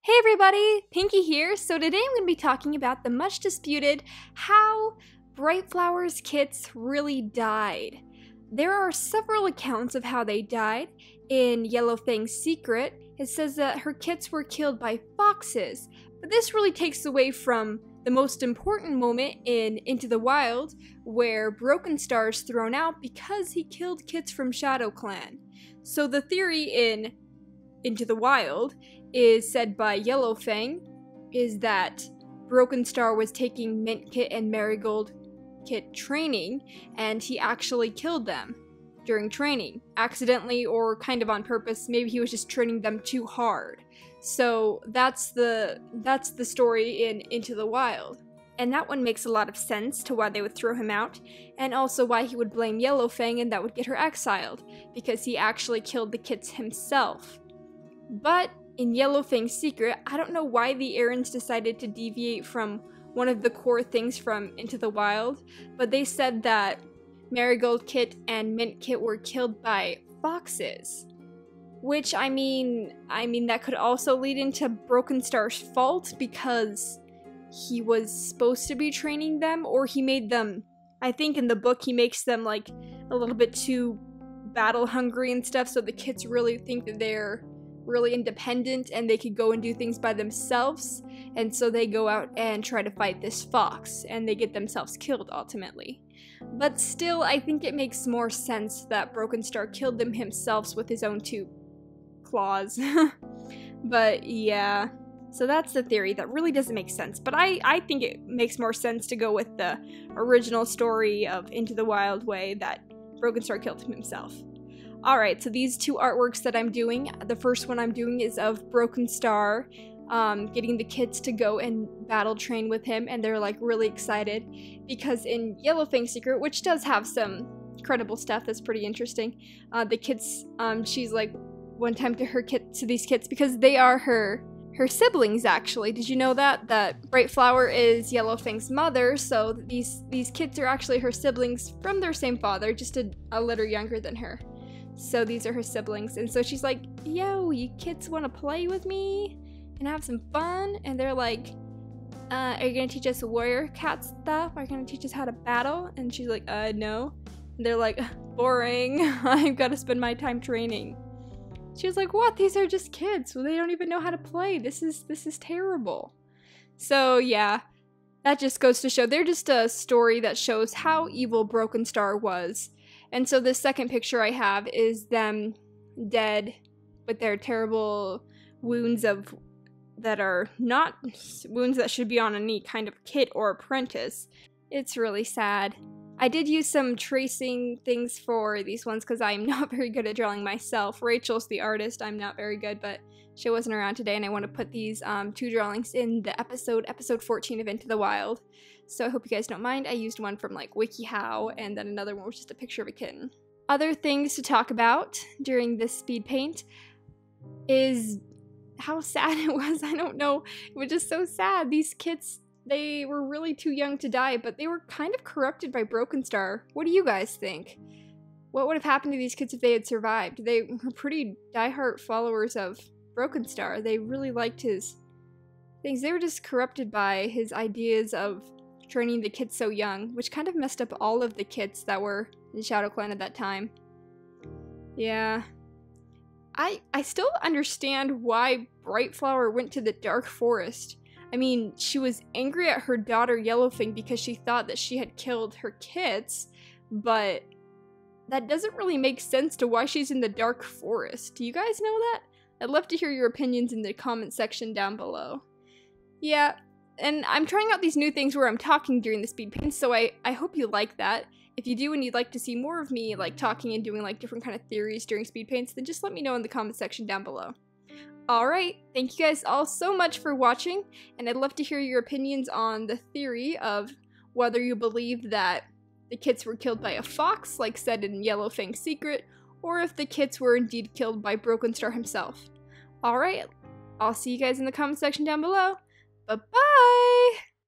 Hey everybody, Pinky here. So today I'm going to be talking about the much disputed how Bright Flower's kits really died. There are several accounts of how they died. In Yellowfang's Secret, it says that her kits were killed by foxes, but this really takes away from the most important moment in Into the Wild, where Brokenstar is thrown out because he killed kits from ShadowClan. So the theory in Into the Wild is said by Yellowfang is that Brokenstar was taking Mintkit and Marigoldkit training, and he actually killed them during training, accidentally or kind of on purpose. Maybe he was just training them too hard. So that's the story in Into the Wild. And that one makes a lot of sense to why they would throw him out, and also why he would blame Yellowfang and that would get her exiled, because he actually killed the kits himself. But in Yellowfang's Secret, I don't know why the Erins decided to deviate from one of the core things from Into the Wild, but they said that Marigoldkit and Mintkit were killed by foxes. Which, I mean that could also lead into Brokenstar's fault, because he was supposed to be training them, or he made them, I think in the book he makes them like a little bit too battle hungry and stuff, so the kids really think that they're really independent and they could go and do things by themselves, and so they go out and try to fight this fox and they get themselves killed ultimately. But still, I think it makes more sense that Brokenstar killed them himself with his own two claws. But yeah, so that's the theory. That really doesn't make sense, but I think it makes more sense to go with the original story of Into the Wild way, that Brokenstar killed him himself. Alright, so these two artworks that I'm doing, the first one I'm doing is of Brokenstar getting the kids to go and battle train with him, and they're like really excited, because in Yellowfang's Secret, which does have some credible stuff that's pretty interesting, the kids, she's like one time to these kids, because they are her siblings actually. Did you know that Bright Flower is Yellowfang's mother, so these kids are actually her siblings from their same father, just a little younger than her. So these are her siblings, and so she's like, yo, you kids want to play with me and have some fun? And they're like, are you gonna teach us warrior cat stuff? Are you gonna teach us how to battle? And she's like, no. And they're like, boring. I've got to spend my time training. She was like, what? These are just kids. Well, they don't even know how to play. This is terrible. So yeah, that just goes to show they're just a story that shows how evil Brokenstar was. And so this second picture I have is them dead with their terrible wounds that are not wounds that should be on any kind of kit or apprentice. It's really sad. I did use some tracing things for these ones because I'm not very good at drawing myself. Rachel's the artist, I'm not very good, but she wasn't around today, and I want to put these two drawings in the episode 14 of Into the Wild. So I hope you guys don't mind. I used one from like WikiHow, and then another one was just a picture of a kitten. Other things to talk about during this speed paint is how sad it was. I don't know, it was just so sad. These kids, they were really too young to die, but they were kind of corrupted by Brokenstar. What do you guys think? What would have happened to these kids if they had survived? They were pretty diehard followers of Brokenstar. They really liked his things. They were just corrupted by his ideas of training the kids so young, which kind of messed up all of the kids that were in ShadowClan at that time. Yeah. I still understand why Bright Flower went to the Dark Forest. I mean, she was angry at her daughter Yellowfang because she thought that she had killed her kids, but that doesn't really make sense to why she's in the Dark Forest. Do you guys know that? I'd love to hear your opinions in the comment section down below. Yeah, and I'm trying out these new things where I'm talking during the speed paint, so I hope you like that. If you do and you'd like to see more of me like talking and doing like different kind of theories during speed paints, then just let me know in the comment section down below. Alright, thank you guys all so much for watching, and I'd love to hear your opinions on the theory of whether you believe that the kids were killed by a fox, like said in Yellowfang's Secret, or if the kids were indeed killed by Brokenstar himself. Alright, I'll see you guys in the comment section down below. Bye-bye!